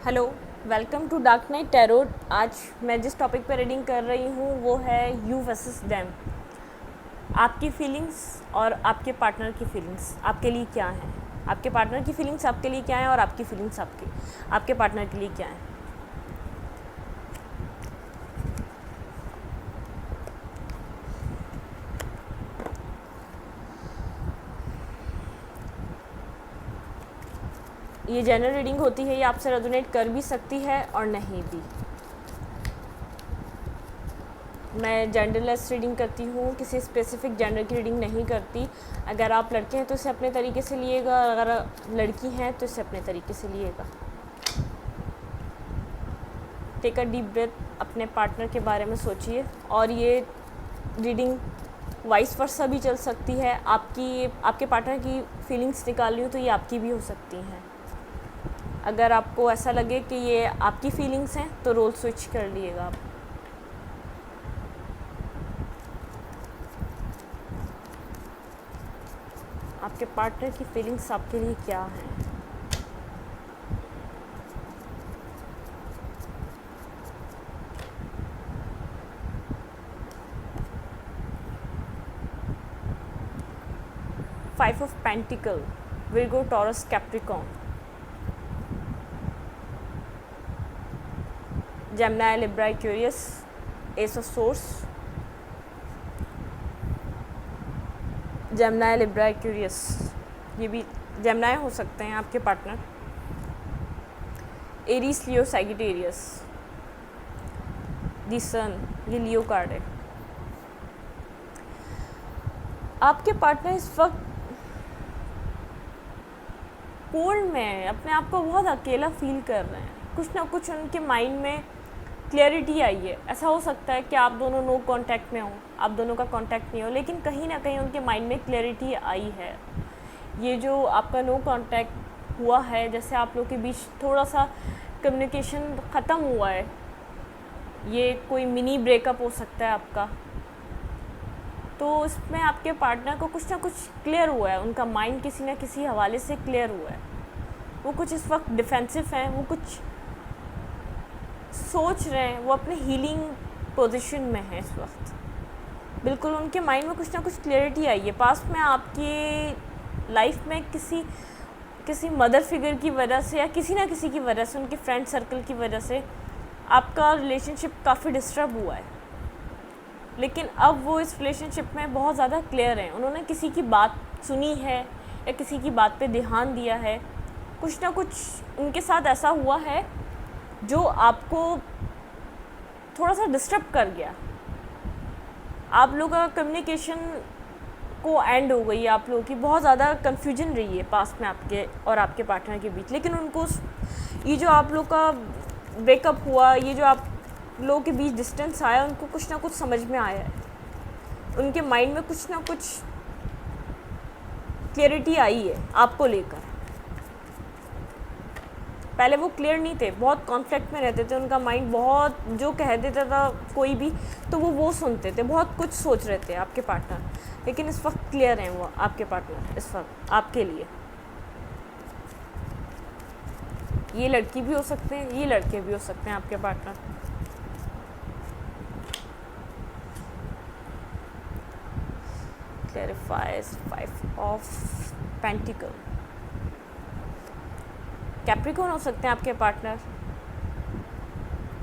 Hello, welcome to dark night tarot. आज मैं जिस टॉपिक पर रीडिंग कर रही हूँ वो है यू वर्सेस देम। आपकी फीलिंग्स और आपके पार्टनर की फीलिंग्स आपके लिए क्या हैं। आपके पार्टनर की फीलिंग्स आपके लिए क्या हैं और आपकी फीलिंग्स आपके पार्टनर के लिए क्या हैं। ये जनरल रीडिंग होती है, ये आपसे रेजोनेट कर भी सकती है और नहीं भी। मैं जेंडरलेस रीडिंग करती हूँ, किसी स्पेसिफिक जेंडर की रीडिंग नहीं करती। अगर आप लड़के हैं तो इसे अपने तरीके से लिएगा, अगर लड़की हैं तो इसे अपने तरीके से लिएगा। टेक अ डीप ब्रेथ, अपने पार्टनर के बारे में सोचिए। और ये रीडिंग वाइस वर्सा भी चल सकती है। आपके पार्टनर की फीलिंग्स निकाल रही हूँ तो ये आपकी भी हो सकती हैं। अगर आपको ऐसा लगे कि ये आपकी फीलिंग्स हैं तो रोल स्विच कर लिएगा आप। आपके पार्टनर की फीलिंग्स आपके लिए क्या हैं। Five of pentacle, Virgo, taurus, Capricorn, Gemini, Libra, Aquarius, S of source, Gemini, Libra, Aquarius. ये भी जेमिनी हो सकते हैं आपके पार्टनर। एरीज, लियो, सैजिटेरियस, दी सन, ये लियो कार्ड है। आपके पार्टनर इस वक्त पूर्ण में अपने आप को बहुत अकेला फील कर रहे हैं। कुछ ना कुछ उनके माइंड में क्लैरिटी आई है। ऐसा हो सकता है कि आप दोनों नो कांटेक्ट में हो, आप दोनों का कांटेक्ट नहीं हो, लेकिन कहीं ना कहीं उनके माइंड में क्लैरिटी आई है। ये जो आपका नो कांटेक्ट हुआ है, जैसे आप लोग के बीच थोड़ा सा कम्युनिकेशन ख़त्म हुआ है, ये कोई मिनी ब्रेकअप हो सकता है आपका। तो इसमें आपके पार्टनर को कुछ ना कुछ क्लियर हुआ है, उनका माइंड किसी न किसी हवाले से क्लियर हुआ है। वो कुछ इस वक्त डिफेंसिव हैं, वो कुछ सोच रहे हैं, वो अपने हीलिंग पोजीशन में है इस वक्त। बिल्कुल उनके माइंड में कुछ ना कुछ क्लियरिटी आई है। पास्ट में आपकी लाइफ में किसी मदर फिगर की वजह से या किसी ना किसी की वजह से, उनके फ्रेंड सर्कल की वजह से आपका रिलेशनशिप काफ़ी डिस्टर्ब हुआ है। लेकिन अब वो इस रिलेशनशिप में बहुत ज़्यादा क्लियर हैं। उन्होंने किसी की बात सुनी है या किसी की बात पे ध्यान दिया है। कुछ ना कुछ उनके साथ ऐसा हुआ है जो आपको थोड़ा सा डिस्टर्ब कर गया। आप लोगों का कम्युनिकेशन को एंड हो गई, आप लोगों की बहुत ज़्यादा कन्फ्यूजन रही है पास्ट में आपके और आपके पार्टनर के बीच। लेकिन उनको ये जो आप लोग का ब्रेकअप हुआ, ये जो आप लोगों के बीच डिस्टेंस आया, उनको कुछ ना कुछ समझ में आया है। उनके माइंड में कुछ ना कुछ क्लियरिटी आई है आपको लेकर। पहले वो क्लियर नहीं थे, बहुत कॉन्फ्लिक्ट में रहते थे। उनका माइंड बहुत जो कह देता था कोई भी तो वो सुनते थे, बहुत कुछ सोच रहे थे आपके पार्टनर। लेकिन इस वक्त क्लियर हैं वो आपके पार्टनर इस वक्त आपके लिए। ये लड़की भी हो सकते हैं, ये लड़के भी हो सकते हैं आपके partner. Clarifies, five of pentacle, Capricorn हो सकते हैं आपके पार्टनर।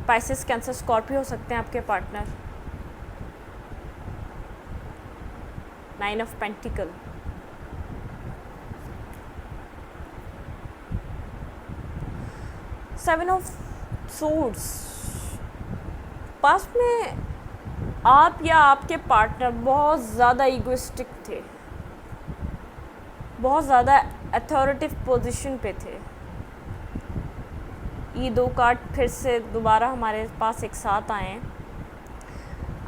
पाइसेस, कैंसर, स्कॉर्पियो हो सकते हैं आपके partner. Nine of pentacle, seven of swords. Past में आप या आपके पार्टनर बहुत ज़्यादा ईगोइस्टिक थे, बहुत ज़्यादा अथॉरिटिव पोजीशन पे थे। ये दो कार्ड फिर से दोबारा हमारे पास एक साथ आए हैं।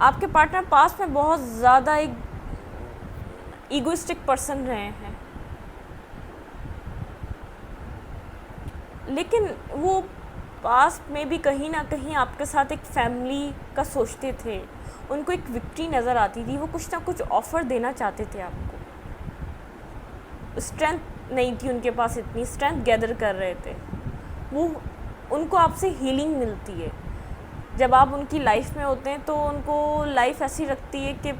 आपके पार्टनर पास्ट में बहुत ज़्यादा एक ईगोइस्टिक पर्सन रहे हैं, लेकिन वो पास्ट में भी कहीं ना कहीं आपके साथ एक फैमिली का सोचते थे। उनको एक विक्ट्री नज़र आती थी, वो कुछ ना कुछ ऑफ़र देना चाहते थे आपको। स्ट्रेंथ नहीं थी उनके पास, इतनी स्ट्रेंथ गैदर कर रहे थे। वो उनको आपसे हीलिंग मिलती है। जब आप उनकी लाइफ में होते हैं तो उनको लाइफ ऐसी लगती है कि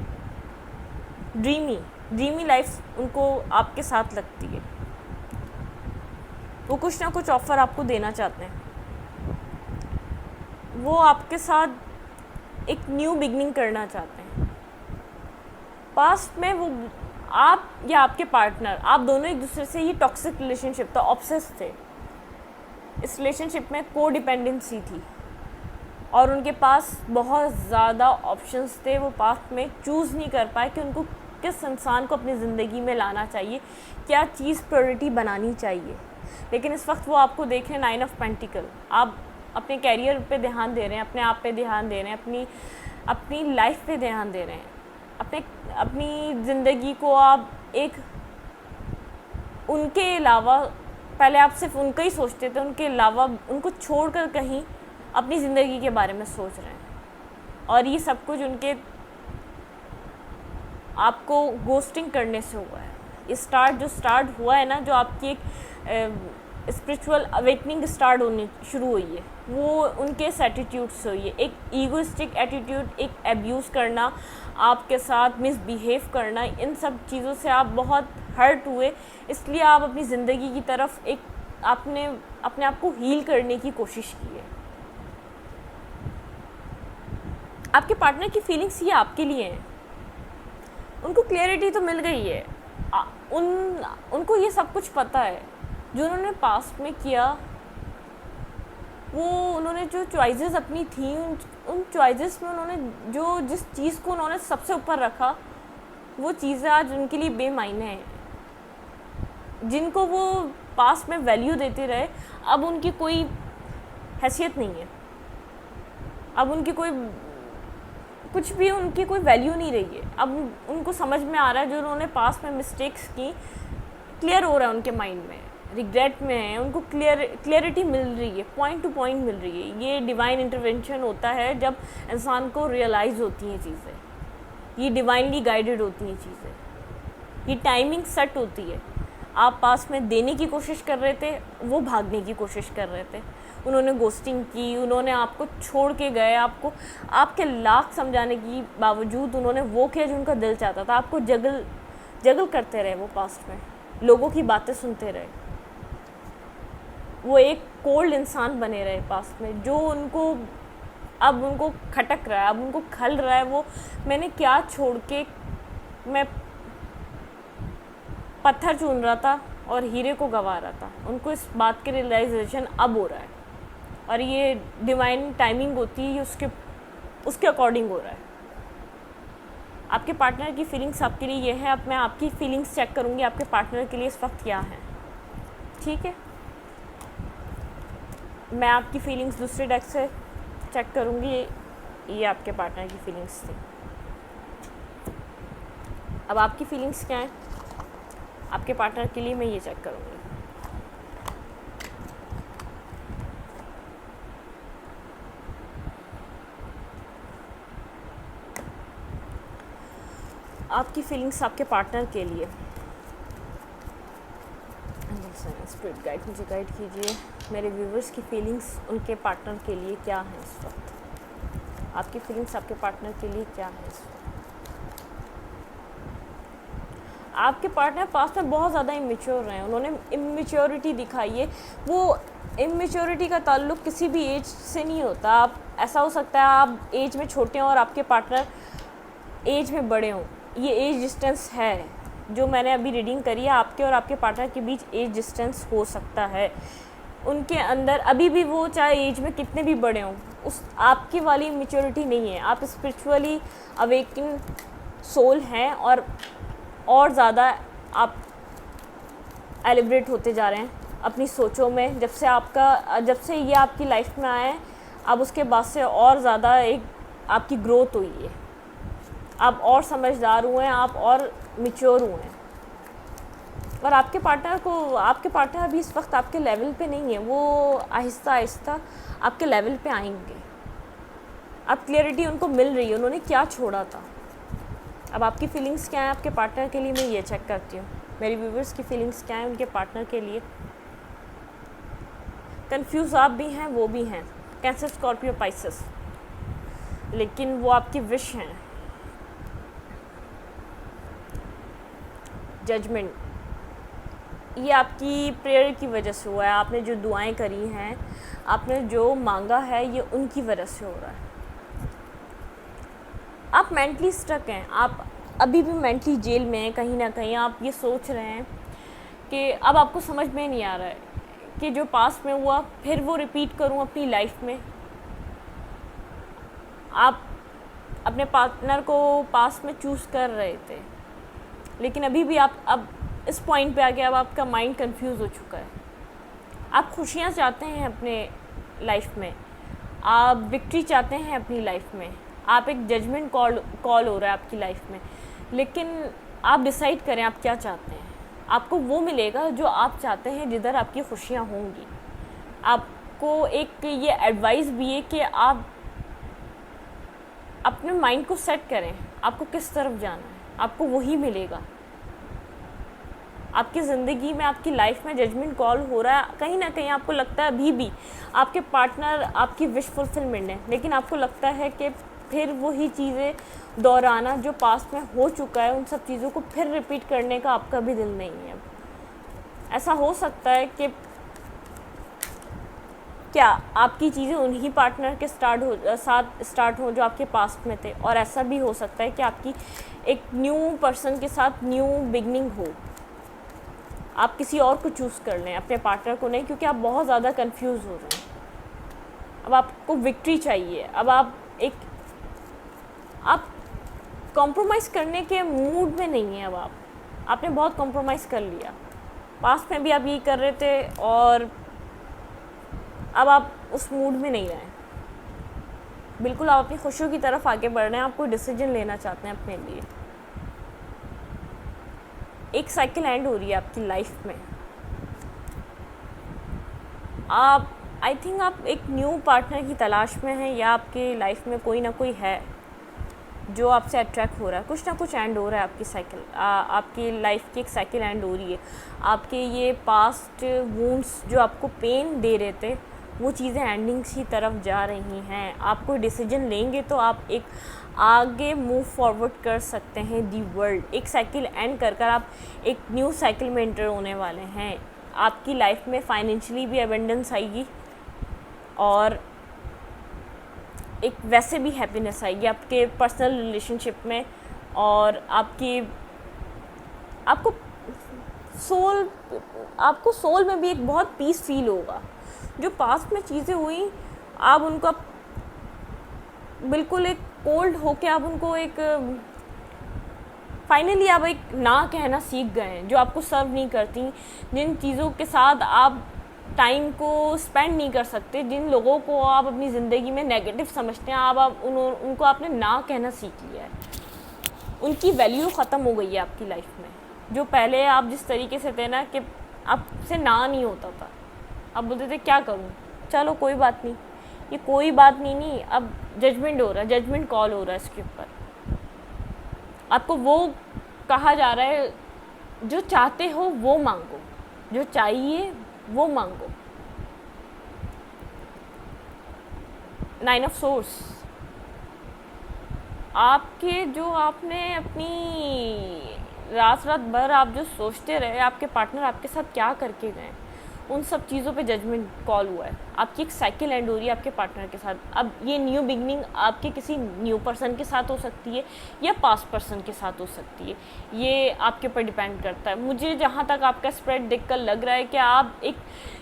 ड्रीमी लाइफ उनको आपके साथ लगती है। वो कुछ ना कुछ ऑफ़र आपको देना चाहते हैं, वो आपके साथ एक न्यू बिगनिंग करना चाहते हैं। पास्ट में वो आप या आपके पार्टनर, आप दोनों एक दूसरे से, ये टॉक्सिक रिलेशनशिप था, ऑब्सेस थे। इस रिलेशनशिप में कोडिपेंडेंसी थी और उनके पास बहुत ज़्यादा ऑप्शंस थे। वो पास्ट में चूज़ नहीं कर पाए कि उनको किस इंसान को अपनी ज़िंदगी में लाना चाहिए, क्या चीज़ प्रायोरिटी बनानी चाहिए। लेकिन इस वक्त वो आपको देख रहे हैं 9 ऑफ पेंटिकल। आप अपने कैरियर पे ध्यान दे रहे हैं, अपने आप पे ध्यान दे रहे हैं, अपनी लाइफ पे ध्यान दे रहे हैं, अपनी ज़िंदगी को आप एक उनके अलावा, पहले आप सिर्फ उनका ही सोचते थे, उनके अलावा उनको छोड़कर कहीं अपनी ज़िंदगी के बारे में सोच रहे हैं। और ये सब कुछ उनके आपको गोस्टिंग करने से हुआ है। ये जो स्टार्ट हुआ है ना, जो आपकी एक स्पिरिचुअल अवेकनिंग स्टार्ट होनी शुरू हुई है, वो उनके एटीट्यूड से हुई है। एक ईगोइस्टिक एटीट्यूड, एक एब्यूज़ करना, आपके साथ मिसबिहेव करना, इन सब चीज़ों से आप बहुत हर्ट हुए। इसलिए आप अपनी ज़िंदगी की तरफ आपने अपने आप को हील करने की कोशिश की है। आपके पार्टनर की फीलिंग्स ये आपके लिए हैं। उनको क्लैरिटी तो मिल गई है, उनको ये सब कुछ पता है जो उन्होंने पास्ट में किया। उन्होंने जो चॉइसेस अपनी थी, उन चॉइसेस में उन्होंने जिस चीज़ को उन्होंने सबसे ऊपर रखा, वो चीज़ें आज उनके लिए बेमायने हैं। जिनको वो पास्ट में वैल्यू देते रहे, अब उनकी कोई हैसियत नहीं है। अब उनकी उनकी कोई वैल्यू नहीं रही है। अब उनको समझ में आ रहा है जो उन्होंने पास्ट में मिस्टेक्स की, क्लियर हो रहा है उनके माइंड में, रिग्रेट में है, उनको क्लियरिटी मिल रही है, पॉइंट टू पॉइंट मिल रही है। ये डिवाइन इंटरवेंशन होता है जब इंसान को रियलाइज़ होती हैं चीज़ें, ये डिवाइनली गाइडेड होती हैं चीज़ें, ये टाइमिंग सेट होती है। आप पास में देने की कोशिश कर रहे थे, वो भागने की कोशिश कर रहे थे। उन्होंने गोस्टिंग की, उन्होंने आपको छोड़ के गए, आपके लाख समझाने की बावजूद उन्होंने वो किया जो उनका दिल चाहता था। आपको जगल करते रहे, वो पास्ट में लोगों की बातें सुनते रहे, वो एक कोल्ड इंसान बने रहे पास्ट में, जो अब उनको खटक रहा है, अब उनको खल रहा है। वो मैंने क्या छोड़ के मैं पत्थर चुन रहा था और हीरे को गंवा रहा था। उनको इस बात के रियलाइजेशन अब हो रहा है, और ये डिवाइन टाइमिंग होती है, उसके अकॉर्डिंग हो रहा है। आपके पार्टनर की फीलिंग्स आपके लिए ये है। अब मैं आपकी फीलिंग्स चेक करूँगी आपके पार्टनर के लिए इस वक्त क्या है। ठीक है, मैं आपकी फीलिंग्स दूसरे डेक से चेक करूँगी। ये आपके पार्टनर की फीलिंग्स थी। अब आपकी फीलिंग्स क्या हैं आपके पार्टनर के लिए, मैं ये चेक करूँगी। आपकी फीलिंग्स आपके पार्टनर के लिए। स्पिरिट गाइड मुझे गाइड कीजिए, मेरे व्यूवर्स की फीलिंग्स उनके पार्टनर के लिए क्या है इस वक्त। आपकी फीलिंग्स आपके पार्टनर के लिए क्या है इस वक्त। आपके पार्टनर पास्ट में बहुत ज़्यादा इमेच्योर रहे हैं, उन्होंने इमेच्योरिटी दिखाई है। वो इमेच्योरिटी का ताल्लुक किसी भी एज से नहीं होता। आप ऐसा हो सकता है आप एज में छोटे हों और आपके पार्टनर एज में बड़े हों। ये एज डिस्टेंस है जो मैंने अभी रीडिंग करी है, आपके और आपके पार्टनर के बीच एज डिस्टेंस हो सकता है। उनके अंदर अभी भी वो चाहे एज में कितने भी बड़े हों, उस आपकी वाली मैच्योरिटी नहीं है। आप स्पिरिचुअली अवेकन सोल हैं और ज़्यादा आप एलिब्रेट होते जा रहे हैं अपनी सोचों में। जब से ये आपकी लाइफ में आए हैं, अब उसके बाद से और ज़्यादा एक आपकी ग्रोथ हुई है। आप और समझदार हुए हैं, आप और मैच्योर हुए हैं। और आपके पार्टनर अभी इस वक्त आपके लेवल पे नहीं है। वो आहिस्ता आहिस्ता आपके लेवल पे आएंगे। अब क्लियरिटी उनको मिल रही है, उन्होंने क्या छोड़ा था। अब आपकी फीलिंग्स क्या हैं आपके पार्टनर के लिए, मैं ये चेक करती हूँ। मेरी व्यूवर्स की फीलिंग्स क्या हैं उनके पार्टनर के लिए। कंफ्यूज आप भी हैं, वो भी हैं, कैंसर, स्कॉर्पियो, पाइसेस, लेकिन वो आपकी विश हैं। जजमेंट, ये आपकी प्रेयर की वजह से हुआ है, आपने जो दुआएं करी हैं, आपने जो मांगा है, ये उनकी वजह से हो रहा है। आप मेंटली स्टक हैं, आप अभी भी मेंटली जेल में हैं कहीं ना कहीं। आप ये सोच रहे हैं कि अब आपको समझ में नहीं आ रहा है कि जो पास्ट में हुआ फिर वो रिपीट करूं अपनी लाइफ में। आप अपने पार्टनर को पास्ट में चूज़ कर रहे थे, लेकिन अभी भी आप अब इस पॉइंट पे आ गए, अब आपका माइंड कंफ्यूज हो चुका है। आप खुशियाँ चाहते हैं अपने लाइफ में, आप विक्ट्री चाहते हैं अपनी लाइफ में, आप एक जजमेंट कॉल हो रहा है आपकी लाइफ में, लेकिन आप डिसाइड करें आप क्या चाहते हैं। आपको वो मिलेगा जो आप चाहते हैं, जिधर आपकी खुशियाँ होंगी। आपको एक ये एडवाइस भी है कि आप अपने माइंड को सेट करें, आपको किस तरफ जाना है, आपको वही मिलेगा। आपकी ज़िंदगी में, आपकी लाइफ में जजमेंट कॉल हो रहा है। कहीं ना कहीं आपको लगता है अभी भी आपके पार्टनर आपकी विश फुलफिलमेंट है, लेकिन आपको लगता है कि फिर वही चीज़ें दोहराना जो पास्ट में हो चुका है, उन सब चीज़ों को फिर रिपीट करने का आपका भी दिल नहीं है। ऐसा हो सकता है कि क्या आपकी चीज़ें उन्हीं पार्टनर के साथ स्टार्ट हो जो आपके पास्ट में थे, और ऐसा भी हो सकता है कि आपकी एक न्यू पर्सन के साथ न्यू बिगनिंग हो। आप किसी और को चूज़ कर लें, अपने पार्टनर को नहीं, क्योंकि आप बहुत ज़्यादा कंफ्यूज हो रहे हैं। अब आपको विक्ट्री चाहिए, अब आप कॉम्प्रोमाइज़ करने के मूड में नहीं हैं। अब आपने बहुत कॉम्प्रोमाइज़ कर लिया, पास्ट में भी आप यही कर रहे थे, और अब आप उस मूड में नहीं रहे। बिल्कुल आप अपनी खुशियों की तरफ आगे बढ़ रहे हैं, आप कोई डिसीजन लेना चाहते हैं अपने लिए। एक साइकिल एंड हो रही है आपकी लाइफ में। आई थिंक आप एक न्यू पार्टनर की तलाश में हैं, या आपके लाइफ में कोई ना कोई है जो आपसे अट्रैक्ट हो रहा है। कुछ ना कुछ एंड हो रहा है आपकी साइकिल, आपकी लाइफ की एक साइकिल एंड हो रही है। आपके ये पास्ट वुंड्स जो आपको पेन दे रहे थे, वो चीज़ें एंडिंग्स की तरफ जा रही हैं। आप कोई डिसीजन लेंगे तो आप एक आगे मूव फॉरवर्ड कर सकते हैं दी वर्ल्ड। एक साइकिल एंड कर आप एक न्यू साइकिल में एंटर होने वाले हैं। आपकी लाइफ में फाइनेंशियली भी एबंडेंस आएगी, और एक वैसे भी हैप्पीनेस आएगी आपके पर्सनल रिलेशनशिप में, और आपको सोल में भी एक बहुत पीस फील होगा। जो पास्ट में चीज़ें हुई, आप उनको बिल्कुल एक कोल्ड होके आप उनको एक फाइनली आप एक ना कहना सीख गए हैं, जो आपको सर्व नहीं करती, जिन चीज़ों के साथ आप टाइम को स्पेंड नहीं कर सकते, जिन लोगों को आप अपनी ज़िंदगी में नेगेटिव समझते हैं, आप उनको आपने ना कहना सीख लिया है। उनकी वैल्यू ख़त्म हो गई है आपकी लाइफ में। जो पहले आप जिस तरीके से थे ना, कि आपसे ना नहीं होता था, आप बोलते थे क्या करूं, चलो कोई बात नहीं, ये कोई बात नहीं, अब जजमेंट हो रहा है, जजमेंट कॉल हो रहा है इसके ऊपर। आपको वो कहा जा रहा है, जो चाहते हो वो मांगो, जो चाहिए वो मांगो। 9 ऑफ सोर्स, आपके जो आपने अपनी रात भर आप जो सोचते रहे, आपके पार्टनर आपके साथ क्या करके गए, उन सब चीज़ों पे जजमेंट कॉल हुआ है। आपकी एक साइकिल एंड हो रही है आपके पार्टनर के साथ। अब ये न्यू बिगनिंग आपके किसी न्यू पर्सन के साथ हो सकती है, या पास्ट पर्सन के साथ हो सकती है, ये आपके ऊपर डिपेंड करता है। मुझे जहाँ तक आपका स्प्रेड देखकर लग रहा है कि आप एक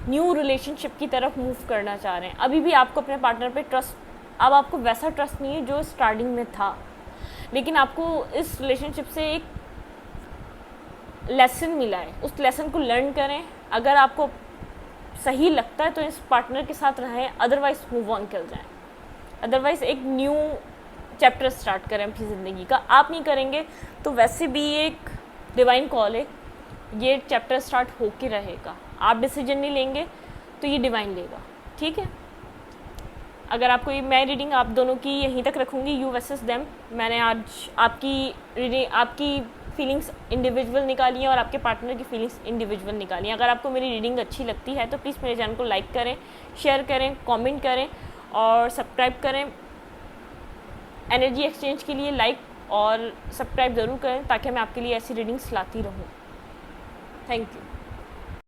न्यू रिलेशनशिप की तरफ मूव करना चाह रहे हैं। अभी भी आपको अपने पार्टनर पे ट्रस्ट, अब आपको वैसा ट्रस्ट नहीं है जो स्टार्टिंग में था, लेकिन आपको इस रिलेशनशिप से एक लेसन मिला है, उस लेसन को लर्न करें। अगर आपको सही लगता है तो इस पार्टनर के साथ रहें, अदरवाइज मूव ऑन कर जाएं। अदरवाइज एक न्यू चैप्टर स्टार्ट करें अपनी ज़िंदगी का। आप नहीं करेंगे तो वैसे भी एक डिवाइन कॉल है, ये चैप्टर स्टार्ट होके रहेगा। आप डिसीजन नहीं लेंगे तो ये डिवाइन लेगा, ठीक है। अगर आपको ये, मैं रीडिंग आप दोनों की यहीं तक रखूँगी, यू वर्सेस देम। मैंने आज आपकी फीलिंग्स इंडिविजुअल निकाली हैं और आपके पार्टनर की फीलिंग्स इंडिविजुअल निकाली हैं। अगर आपको मेरी रीडिंग अच्छी लगती है तो प्लीज़ मेरे चैनल को लाइक करें, शेयर करें, कमेंट करें और सब्सक्राइब करें। एनर्जी एक्सचेंज के लिए लाइक और सब्सक्राइब ज़रूर करें ताकि मैं आपके लिए ऐसी रीडिंग्स लाती रहूँ। Thank you.